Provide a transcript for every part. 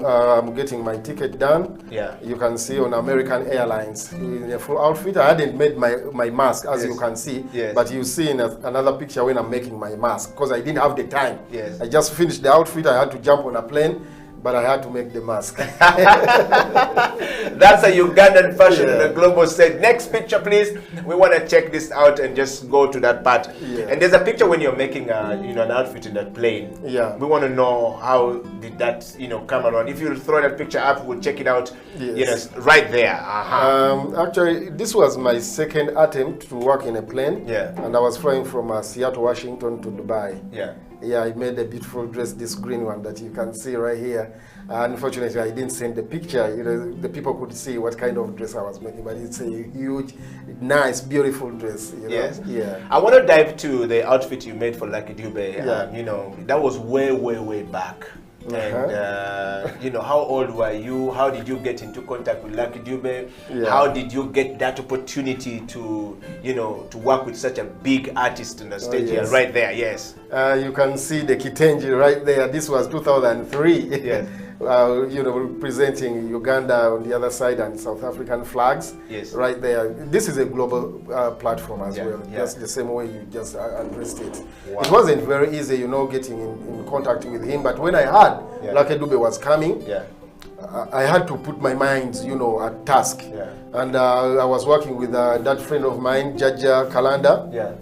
I'm getting my ticket done. Yeah. You can see on American Airlines in a full outfit. I hadn't made my mask, as you can see. Yes. But you see in another picture when I'm making my mask, because I didn't have the time. Yes. I just finished the outfit. I had to jump on a plane, but I had to make the mask. That's a Ugandan fashion on the global stage. Next picture, please. We want to check this out and just go to that part. Yeah. And there's a picture when you're making an outfit in that plane. Yeah. We want to know how did that come around. If you throw that picture up, we'll check it out. Yes. Right there. Actually, this was my second attempt to work in a plane. Yeah. And I was flying from Seattle, Washington to Dubai. Yeah. Yeah, I made a beautiful dress, this green one that you can see right here. Unfortunately, I didn't send the picture. The people could see what kind of dress I was making, but it's a huge, nice, beautiful dress. Yes. Yeah. I want to dive to the outfit you made for Lucky Dube. Yeah. That was way back. And how old were you? How did you get into contact with Lucky Dube? Yeah. How did you get that opportunity to to work with such a big artist on the stage here? Right there, yes. You can see the Kitenji right there. This was 2003. Yes. Representing Uganda on the other side and South African flags. Yes. Right there. This is a global platform as well. Yeah. Just the same way you just addressed it. Wow. It wasn't very easy, getting in contact with him. But when I heard Lucky Dube was coming, I had to put my mind, at task. Yeah. And I was working with that friend of mine, Jaja Kalanda. Yeah.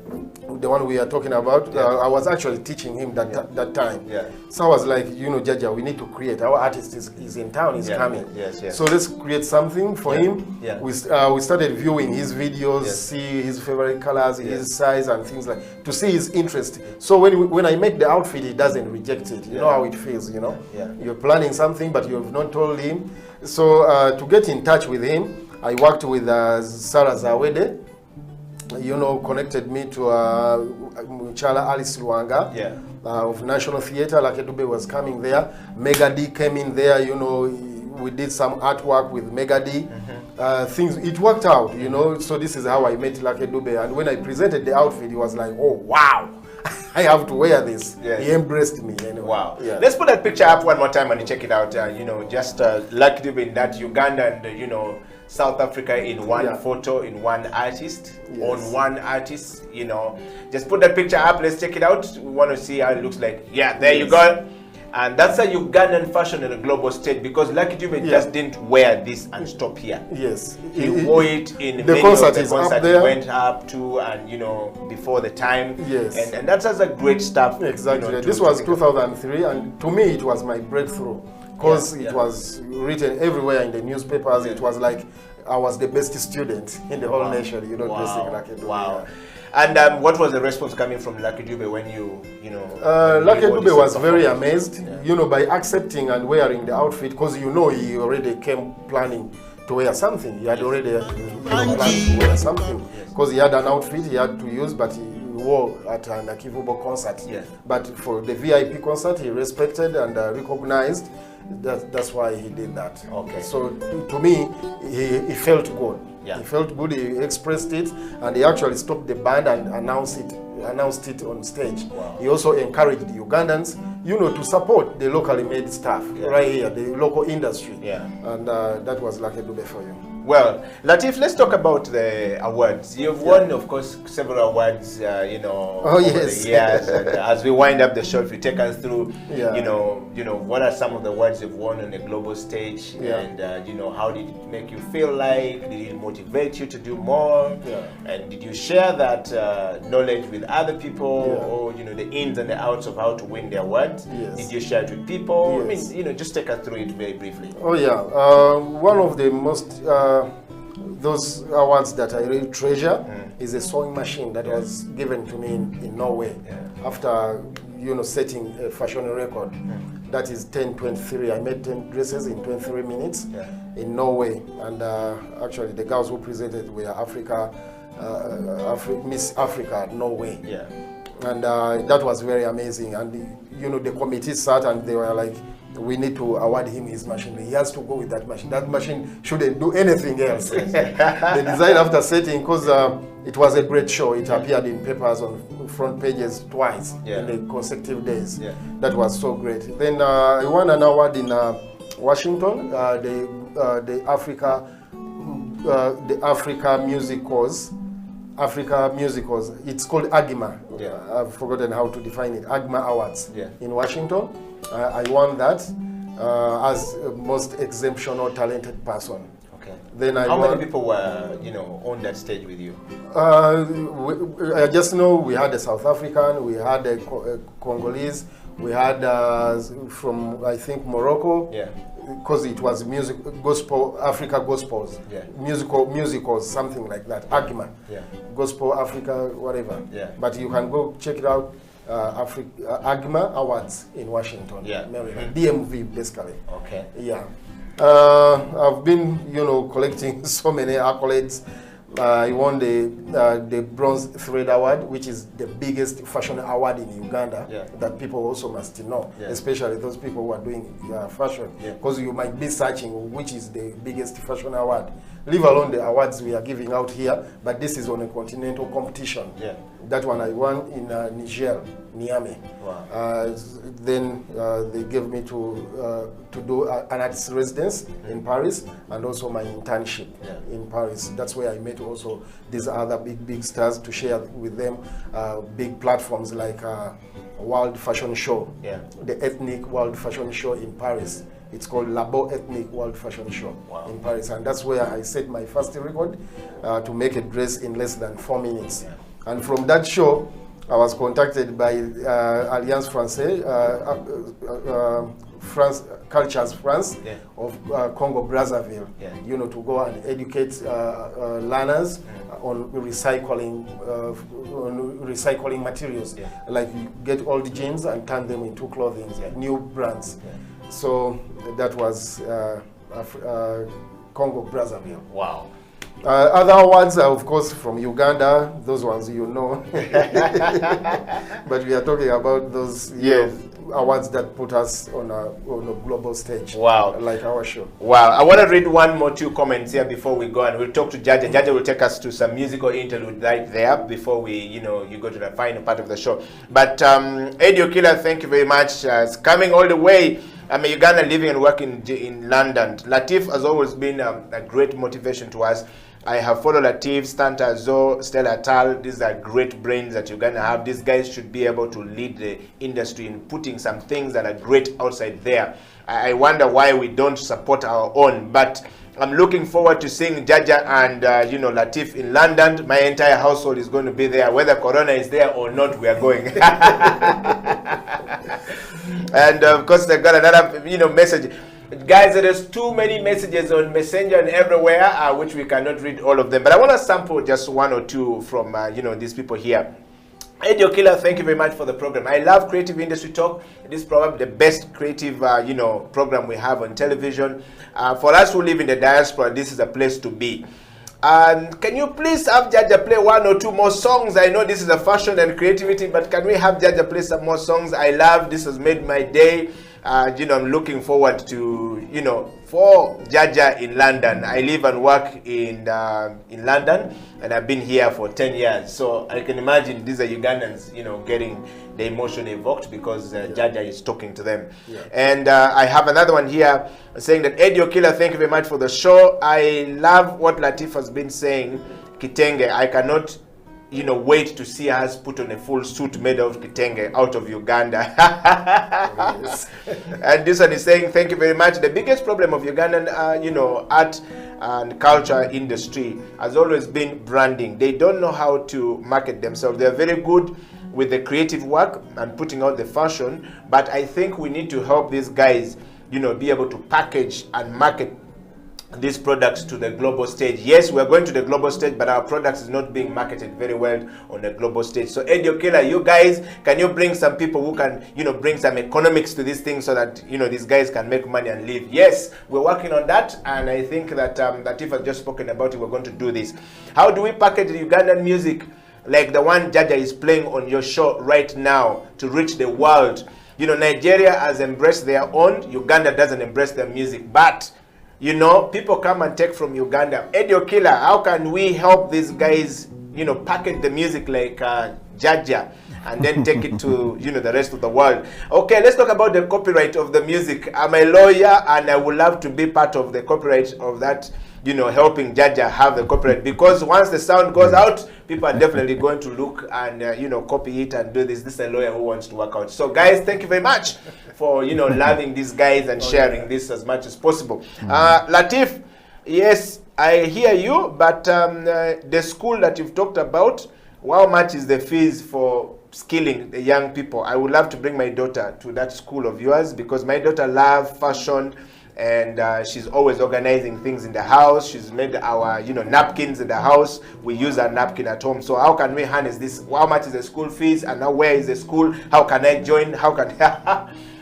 The one we are talking about. I was actually teaching him that time. Yeah. So I was like, Jaja, we need to create. Our artist is in town, he's coming. Yes. So let's create something for him. Yeah. We started viewing his videos, see his favorite colors, his size and things like, to see his interest. So when I make the outfit, he doesn't reject it. You know how it feels, Yeah. You're planning something, but you have not told him. So to get in touch with him, I worked with Sarah Zawede. Connected me to Muchala Alice Luanga of National Theatre. Lucky Dube was coming there. Mega D came in there, we did some artwork with Mega D. It worked out, so this is how I met Lucky Dube. And when I presented the outfit, he was like, oh, wow, I have to wear this. Yes. He embraced me anyway. Wow. Yeah. Let's put that picture up one more time and check it out. Just Lucky Dube in that Uganda and, South Africa in one photo, in one artist, on one artist, Just put that picture up, let's check it out. We want to see how it looks like. Yeah, there you go. And that's a Ugandan fashion on a global stage, because Lucky Dube just didn't wear this and stop here. Yes. He wore it in the many concert of the is concerts up there. he went up to, and before the time. Yes. And that's a great stuff. Exactly. This was 2003, and to me it was my breakthrough, because it was written everywhere in the newspapers. It was like I was the best student in the whole nation, dressing Lucky Dube. Wow. And what was the response coming from Lucky Dube when Lucky Dube was very amazed, by accepting and wearing the outfit, because he already came planning to wear something. He had already planned to wear something, because he had an outfit he had to use, but he wore at an Akivubo concert. Yeah. But for the VIP concert, he respected and recognized. That's why he did that. Okay. So to me, he felt good. Yeah. He felt good. He expressed it, and he actually stopped the band and announced it on stage. Wow. He also encouraged the Ugandans, to support the locally made stuff right here, the local industry. Yeah. And that was Lucky Dube for you. Well, Latif, let's talk about the awards. You've won, of course, several awards, over the years. And as we wind up the show, if you take us through, what are some of the awards you've won on a global stage, and how did it make you feel like? Did it motivate you to do more? Yeah. And did you share that knowledge with other people, or the ins and the outs of how to win the awards? Yes. Did you share it with people? Yes. I mean, just take us through it very briefly. Oh yeah, one of the most those awards that I really treasure is a sewing machine that was given to me in Norway after setting a fashion record. That is 10:23. I made 10 dresses in 23 minutes in Norway, and actually the girls who presented were Miss Africa Norway. Yeah. And that was very amazing. And the committee sat and they were like, we need to award him his machine. He has to go with that machine. That machine shouldn't do anything else. They decided after setting, because it was a great show. It appeared in papers on front pages twice in the consecutive days. That was so great. Then I won an award in Washington, the Africa musicals. Africa musicals. It's called AGMA. Yeah. I've forgotten how to define it. AGMA Awards in Washington. I won that as most exceptional talented person. Okay. Then how many people were, on that stage with you? I just know we had a South African, we had a Congolese, we had from I think Morocco. Yeah. Because it was music, gospel, Africa gospels, musicals, something like that. AGMA, gospel Africa, whatever. Yeah. But you can go check it out. AGMA Awards in Washington, Maryland. DMV, basically. Okay. Yeah. I've been, collecting so many accolades. I won the Bronze Thread Award, which is the biggest fashion award in Uganda that people also must know, especially those people who are doing fashion. Because you might be searching which is the biggest fashion award, leave alone the awards we are giving out here, but this is on a continental competition. That one I won in Niger, Niamey. Wow. Then they gave me to do an artist residence in Paris, and also my internship in Paris. That's where I met also these other big stars to share with them big platforms like World Fashion Show, the Ethnic World Fashion Show in Paris. It's called Labo Ethnic World Fashion Show in Paris, and that's where I set my first record to make a dress in less than 4 minutes. And from that show, I was contacted by Alliance Française, Cultures France of Congo Brazzaville, to go and educate learners on recycling materials, like you get old jeans and turn them into clothing, new brands. So that was Congo Brazzaville. Wow. Other awards are, of course, from Uganda. Those ones you know. But we are talking about those awards that put us on a global stage. Wow. Like our show. Wow. I want to read one more 2 comments here before we go, and we'll talk to Jaja. Jaja will take us to some musical interlude right there before we, you go to the final part of the show. But Eddie Okila, thank you very much. It's coming all the way. I'm a Ugandan living and working in London. Latif has always been a great motivation to us. I have followed Latif, Stanta Zo, Stella Tal. These are great brains that Uganda have. These guys should be able to lead the industry in putting some things that are great outside there. I wonder why we don't support our own. But I'm looking forward to seeing Jaja and Latif in London. My entire household is going to be there. Whether Corona is there or not, we are going. And of course, I got another message. Guys, there's too many messages on Messenger and everywhere, which we cannot read all of them. But I want to sample just 1 or 2 from, these people here. Eddie Okila, thank you very much for the program. I love Creative Industry Talk. It is probably the best creative, program we have on television. For us who live in the diaspora, this is a place to be. Can you please have Jaja play 1 or 2 more songs? I know this is a fashion and creativity, but can we have Jaja play some more songs? I love this. Has made my day. I'm looking forward to, for Jaja in London. I live and work in London, and I've been here for 10 years. So I can imagine these are Ugandans, getting the emotion evoked because Jaja is talking to them. And I have another one here saying that Eddie Okila, thank you very much for the show. I love what Latif has been saying. Kitenge, I cannot wait to see us put on a full suit made of kitenge out of Uganda. And this one is saying, thank you very much. The biggest problem of Ugandan, art and culture industry has always been branding. They don't know how to market themselves. They're very good with the creative work and putting out the fashion, but I think we need to help these guys, be able to package and market these products to the global stage. Yes, we're going to the global stage, but our products is not being marketed very well on the global stage. So Eddie Okila, you guys, can you bring some people who can, bring some economics to this thing so that, these guys can make money and live? Yes, we're working on that, and I think that Latif has just spoken about it. We're going to do this. How do we package the Ugandan music like the one Jaja is playing on your show right now to reach the world? Nigeria has embraced their own. Uganda doesn't embrace their music, but people come and take from Uganda. Eddie Okila, how can we help these guys, package the music like Jaja and then take it to the rest of the world. Okay, let's talk about the copyright of the music. I'm a lawyer and I would love to be part of the copyright of that, helping Jaja have the copyright, because once the sound goes out, people are definitely going to look and copy it and do this. This is a lawyer who wants to work out. So guys, thank you very much for loving these guys and sharing this as much as possible. Latif, yes, I hear you, but the school that you've talked about, how much is the fees for skilling the young people? I would love to bring my daughter to that school of yours, because my daughter loves fashion, and she's always organizing things in the house. She's made our napkins in the house. We use our napkin at home. So how can we harness this? How much is the school fees, and now where is the school? How can I join? How can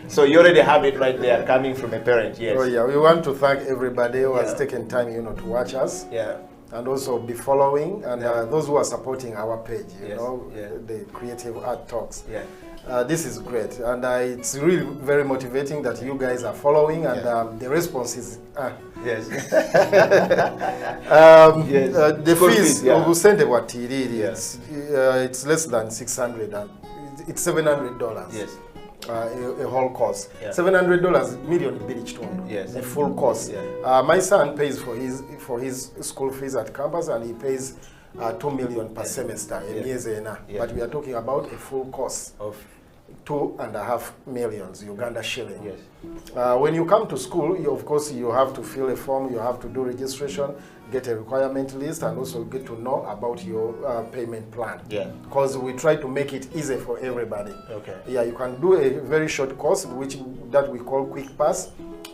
so you already have it right there coming from a parent. Yes. Oh yeah, we want to thank everybody who has taken time to watch us. Yeah. And also be following, and those who are supporting our page, the Creative Art Talks. Yeah. This is great, and it's really very motivating that you guys are following, and the response is yes. The fees we send what it's less than 600, and it's $700. Yes. A whole course. Yeah. $700 million village to yes. A full course. Yeah. My son pays for his school fees at campus, and he pays $2 million per semester. But we are talking about a full course of $2.5 million Uganda shilling. Yes. When you come to school, of course you have to fill a form, you have to do registration, get a requirement list, and also get to know about your payment plan. Yeah. Because we try to make it easy for everybody. Okay. Yeah, you can do a very short course, that we call Quick Pass,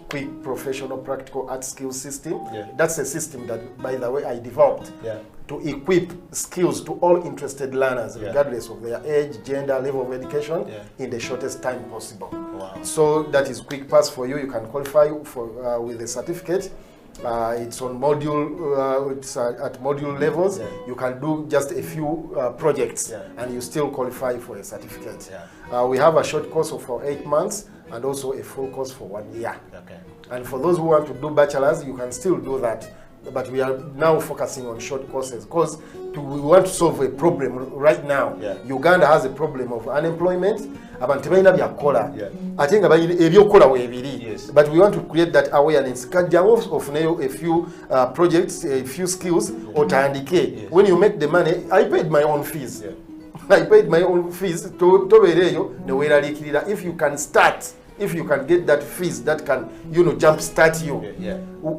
Quick Professional Practical Art Skills System. Yeah. That's a system that, by the way, I developed. Yeah. To equip skills to all interested learners, regardless of their age, gender, level of education, in the shortest time possible. Wow. So that is Quick Pass for you. You can qualify for with a certificate. It's on module. It's at module levels. Yeah. You can do just a few projects, and you still qualify for a certificate. Yeah. We have a short course for 8 months, and also a full course for 1 year. Okay. And for those who want to do bachelors, you can still do that. But we are now focusing on short courses because we want to solve a problem right now. Yeah. Uganda has a problem of unemployment. Abantu balina byakola. Ate nga ebyokola weebiri. But we want to create that awareness. Kajjawo ofuneyo a few projects, a few skills, otandike. When you make the money, I paid my own fees. I paid my own fees. Tobereyo ne weeralikirira. If you can start, if you can get that fees that can, jump start you.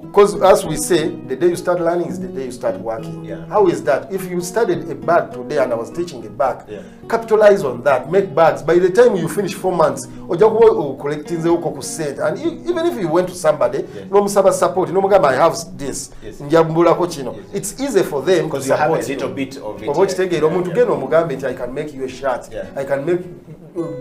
Because as we say, the day you start learning is the day you start working. Yeah. How is that? If you started a bag today and I was teaching a bag, capitalize on that, make bags. By the time you finish 4 months, collecting the and even if you went to somebody, support, I have this. It's easy for them because you have a little bit of it. I can make you a shirt. I can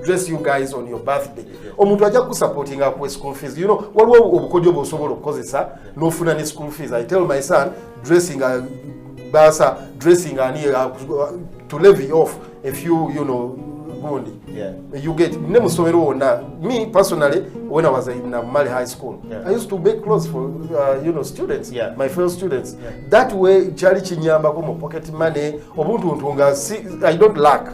dress you guys on your birthday. Omuntu ajja supporting up with school fees. Waliwo obukodyo bw'osobola okukozesa n'ofuna ne school fees. I tell my son, dressing a basa, dressing to levy off a few, gundi. Yeah. You get me personally, when I was in Mali High School, I used to make clothes for students, my fellow students. That way, chali chinyamba ko pocket money, obuntu ntunga, I don't lack.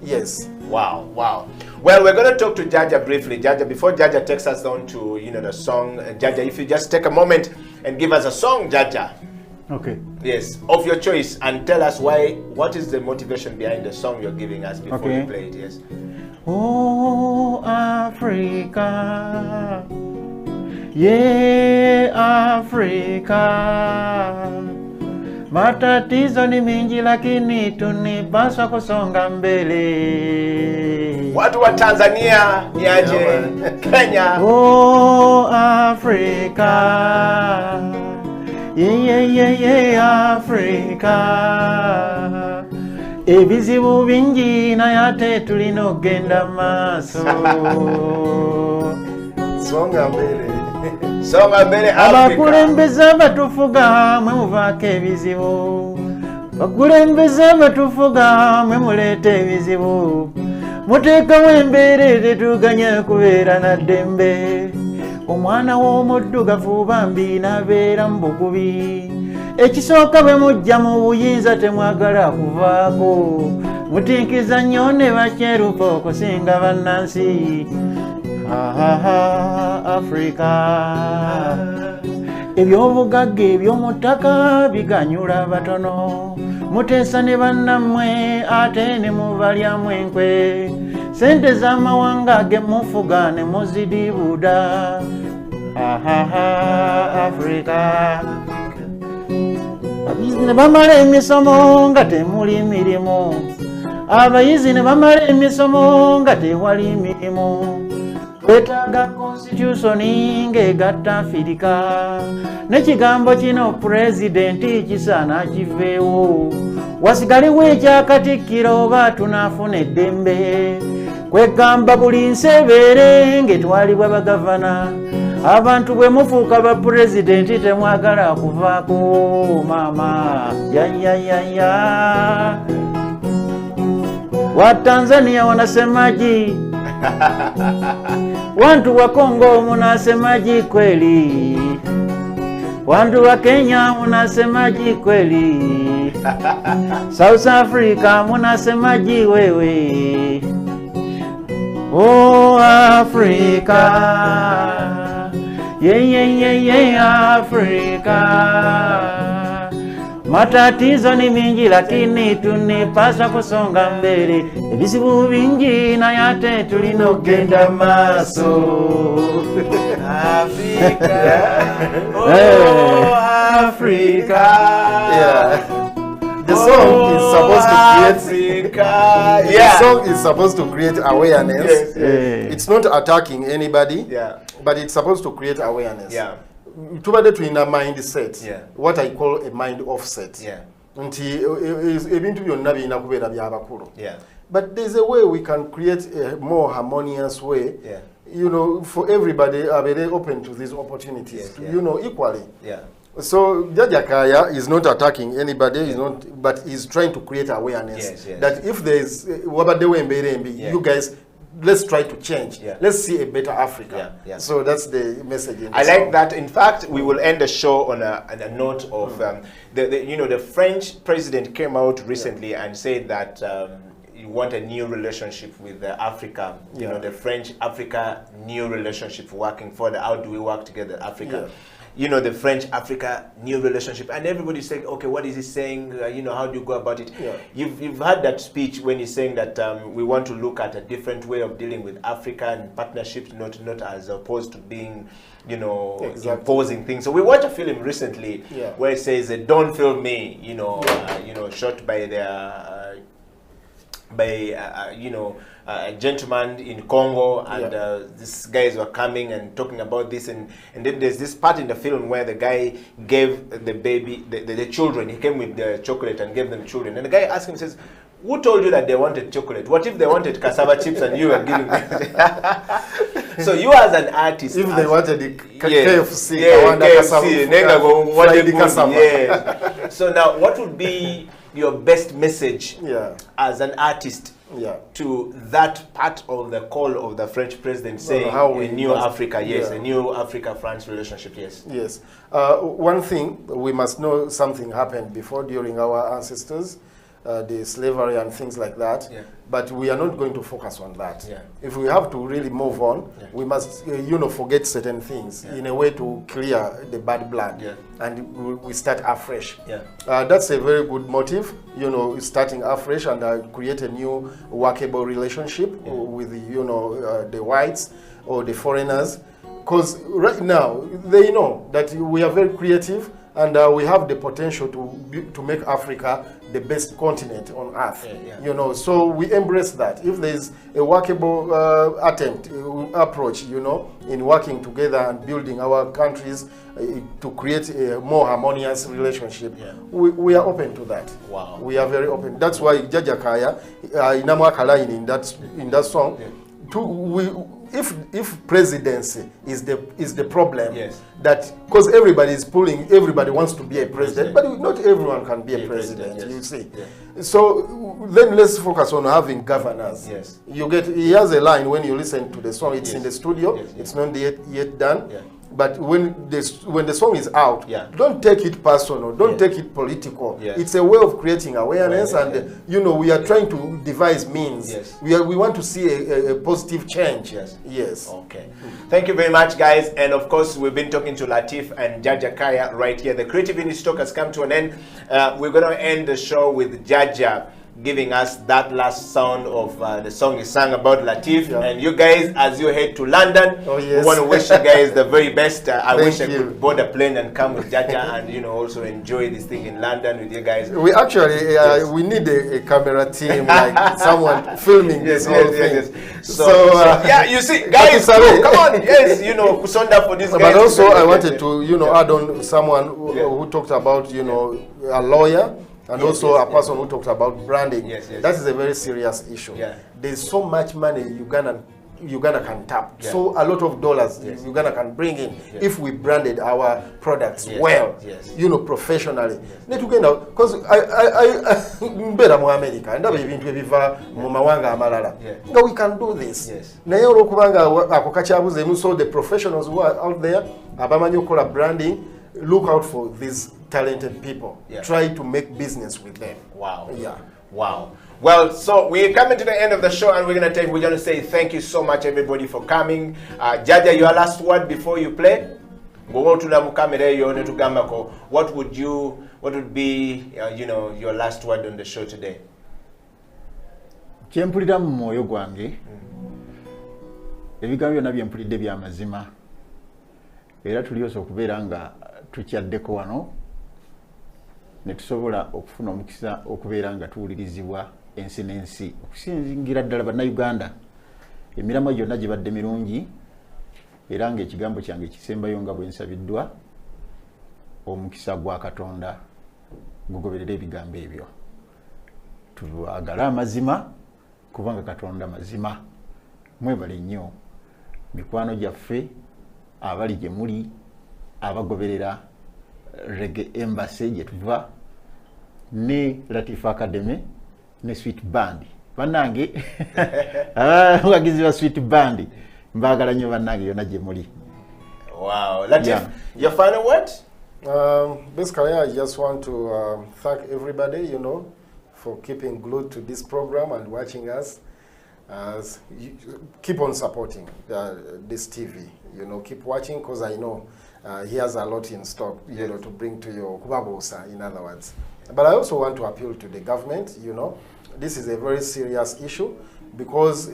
Yes. Wow, wow. Well, we're going to talk to Jaja briefly. Jaja, before Jaja takes us on to the song, Jaja, if you just take a moment and give us a song, Jaja. Okay. Yes, of your choice, and tell us what is the motivation behind the song you're giving us before you play it. Yes. Oh, Africa, yeah, Africa. Matatizo ni mingi lakini tunipaswa kusonga mbele. Watu wa Tanzania ni aje? Kenya. Oh, Africa. Yeah, Africa. Ebizibu bingi na yate tulinogenda maso. Songa mbele. Songa mbele Africa. Abakulembeze batufuga mwe muvake ebizibu. Bakulembeze batufuga mwe mulete ebizibu. Muteekawo embeera tetuganya kubeera na ddembe. Omwana w'omuddugavu bambi n'abeera mu bukubi. Ekisooka bwe mujja mu buyinza temwagala kuvaako. mutinkiza nnyo ne bakyerupa okusinga bannansi. Africa ebyobugagga eby'omuttaka biganyula batono, muteesa ne bannammwe ate ne mubalyamu enkwe, sente z'amawanga ge mufuga ne muzidibuda. Africa abayizi ne bamala emisomo nga temuli mirimu, abayizi ne bamala emisomo nga tewali mirimu. Twetaaga constitution ng'egatta Afirika, n'ekigambo kino pulezidenti kisaana kiveewo, wasigalewo ekyakatikkiro oba tunaafuna eddembe. Kwegamba buli nsi ebeere ng'etwalibwa bagavana, abantu bwe mufuuka ba pulezidenti temwagala kuvaako maama. Yayayaya wa Tanzania wanasemaji? Wantu wa Kongo munasemaji kweli? Wantu wa Kenya munasemaji kweli? South Africa munasemaji wewe? Oh Africa, Africa. Matatizo ni mingi lakini tunipaswa kusonga mbele, ebizibu bingi naye ate tulina okugenda maaso. Africa, oh Africa. Yeah. The song is supposed to create the song is supposed to create awareness. Yes. It's not attacking anybody, but it's supposed to create awareness. Tubade tulina mindset, what I call a mind offset. Nti ebintu byonna birina kubeera by'abakulu. But there's a way we can create a more harmonious way. You know, for everybody are very open to these opportunities. You know, equally. So Jajakaya is not attacking anybody, is not, but he's trying to create awareness that if there is you guys, let's try to change. Let's see a better Africa. So that's the message. I like that. In fact, we will end the show on a note of the French president came out recently and said that you want a new relationship with Africa. You know, the French-Africa new relationship working further. How do we work together, Africa? You know, the French-Africa new relationship, and everybody's saying, okay, what is he saying? You know, how do you go about it? You've heard that speech when he's saying that we want to look at a different way of dealing with Africa and partnerships, not as opposed to being, you know, imposing things. So we watched a film recently where it says, "Don't film me," you know, shot by their a gentleman in Congo, and these guys were coming and talking about this, and then there's this part in the film where the guy gave the baby, the children, he came with the chocolate and gave them children, and the guy asked him, says, who told you that they wanted chocolate? What if they wanted cassava chips and you were giving them? So you as an artist, if they wanted the KFC, So now what would be your best message as an artist to that part of the call of the French president saying how a new Africa, a new Africa-France relationship, one thing, we must know something happened before during our ancestors, the slavery and things like that, but we are not going to focus on that. If we have to really move on, we must forget certain things in a way to clear the bad blood, and we start afresh. That's a very good motive, starting afresh and create a new workable relationship with the whites or the foreigners, because right now they know that we are very creative and we have the potential to make Africa the best continent on earth. So we embrace that. If there is a workable approach, in working together and building our countries to create a more harmonious relationship, we are open to that. Wow. We are very open. That's why Jajakaya, in that song, if presidency is the problem, that because everybody wants to be a president, but not everyone can be a president. You see, so then let's focus on having governors. He has a line when you listen to the song. It's in the studio. It's not yet done. But when the song is out, don't take it personal, don't take it political. It's a way of creating awareness, and you know, we are trying to devise means. We want to see a positive change. Yes. Okay. Thank you very much, guys. And of course, we've been talking to Latif and Jaja Kaya right here. The Creative Industry Talk has come to an end. We're going to end the show with Jaja giving us that last sound of the song he sang about Latif. And you guys, as you head to London, we want to wish you guys the very best. I wish I could board a plane and come with Jaja and, you know, also enjoy this thing in London with you guys. We actually, we need a camera team, like someone filming this whole thing. So, yeah, you see, guys, come on, you know, Kusonda for this guys. But also, I wanted to, you know, add on someone who talked about, you know, a lawyer. And also a person who talked about branding. That is a very serious issue. There's so much money Uganda can tap. So a lot of dollars Uganda can bring in if we branded our products well, you know, professionally. Because I mu America and ebintu ebiva mu mawanga amalala. No, we can do this. Naye olwokubanga ako kakyabuzeemu, so the professionals who are out there abamanyi okukola branding, look out for these talented people. Try to make business with them. Wow. Wow. Well, so we're coming to the end of the show, and we're gonna say thank you so much, everybody, for coming. Jaja, your last word before you play. What would be you know, your last word on the show today? Kyempulira mu mwoyo gwange ebigambo byonna bye mpulidde bya mazima era tuliyose okubeera nga tukyaddeko wano ne tusobola okufuna omukisa okubeera nga tuwulirizibwa ensi n'ensi okusingira ddala bannayuganda. Emiramwa gyonna gibadde mirungi era ng'ekigambo kyange kisembayo nga bwe nsabiddwa omukisa gwa Katonda gugoberera ebigambo ebyo. Twagala amazima kubanga Katonda mazima. Mwebale nnyo mikwano gyaffe abali gye muli abagoberera Reggae Embassy gye tuva ne Latif Academy ne Sweet Band. Bannange abawagizi ba Sweet Band mbagala nnyo bannange yonna gye muli. Wow. Latif, your final word? Basically, I just want to thank everybody, you know, for keeping glued to this program and watching us. Keep on supporting this TV, you know, keep watching, because I know he has a lot in stock, you know, to bring to your kubabosa, in other words. But I also want to appeal to the government, you know, this is a very serious issue because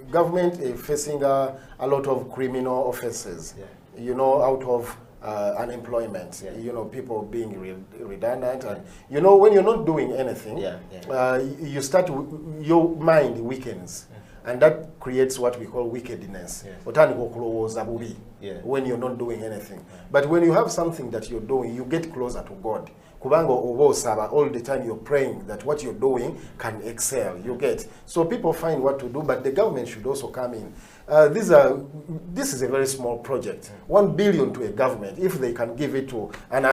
government is facing a lot of criminal offenses, you know, out of unemployment, you know, people being redundant, and you know, when you're not doing anything, you start, your mind weakens, and that creates what we call wickedness. When you're not doing anything. But when you have something that you're doing, you get closer to God. All the time you're praying that what you're doing can excel, you get. So people find what to do, but the government should also come in. This is a very small project, 1 billion to a government. If they can give it to an